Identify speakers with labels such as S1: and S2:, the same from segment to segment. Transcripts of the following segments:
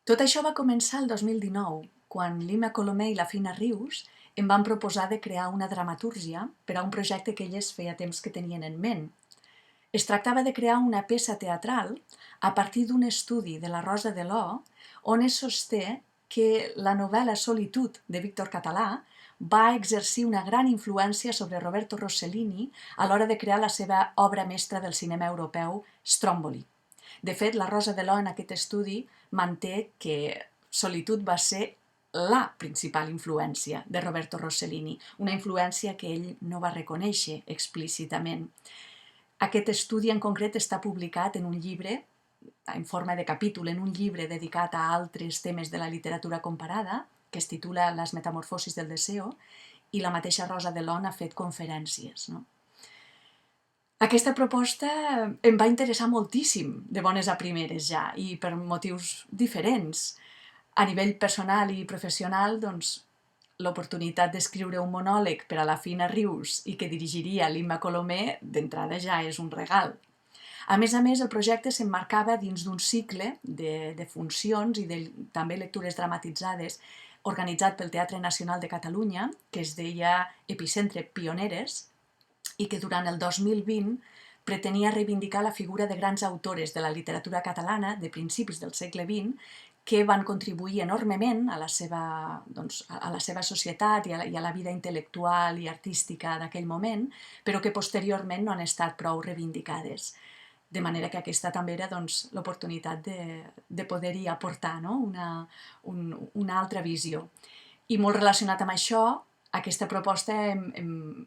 S1: Tot això va començar el 2019, quan l'Imma Colomer i la Fina Rius em van proposar de crear una dramatúrgia per a un projecte que elles feia temps que tenien en ment. Es tractava de crear una peça teatral a partir d'un estudi de la Rosa de l'O, on es sosté que la novel·la Solitud de Víctor Català va exercir una gran influència sobre Roberto Rossellini a l'hora de crear la seva obra mestra del cinema europeu, Stromboli. De fet, la Rosa de l'O en aquest estudi manté que Solitud va ser la principal influència de Roberto Rossellini, una influència que ell no va reconèixer explícitament. Aquest estudi en concret està publicat en un llibre, en forma de capítol, en un llibre dedicat a altres temes de la literatura comparada, que es titula Las metamorfosis del deseo, i la mateixa Rosa de l'O ha fet conferències, no? Aquesta proposta em va interessar moltíssim, de bones a primeres ja, i per motius diferents. A nivell personal i professional, doncs, l'oportunitat d'escriure un monòleg per a la Fina Rius i que dirigiria l'Imma Colomer, d'entrada ja és un regal. A més, el projecte s'emmarcava dins d'un cicle de funcions i també lectures dramatitzades organitzat pel Teatre Nacional de Catalunya, que es deia Epicentre Pioneres, i que durant el 2020 pretenia reivindicar la figura de grans autores de la literatura catalana de principis del segle XX que van contribuir enormement a la seva societat i a la vida intel·lectual i artística d'aquell moment, però que posteriorment no han estat prou reivindicades. De manera que aquesta també era l'oportunitat de poder-hi aportar, no? una altra visió. I molt relacionat amb això, aquesta proposta em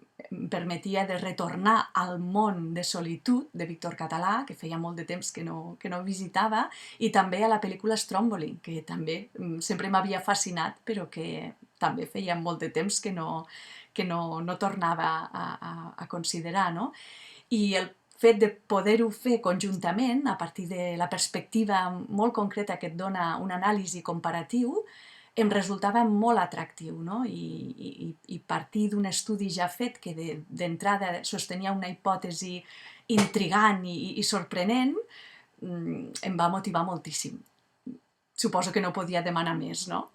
S1: permetia de retornar al món de Solitud de Víctor Català, que feia molt de temps que no visitava, i també a la pel·lícula Stromboli, que també sempre m'havia fascinat, però que també feia molt de temps que no tornava a considerar, no? I el fet de poder-ho fer conjuntament, a partir de la perspectiva molt concreta que et dona un anàlisi comparatiu, em resultava molt atractiu, no? I partir d'un estudi ja fet que d'entrada sostenia una hipòtesi intrigant i sorprenent, em va motivar moltíssim. Suposo que no podia demanar més, no?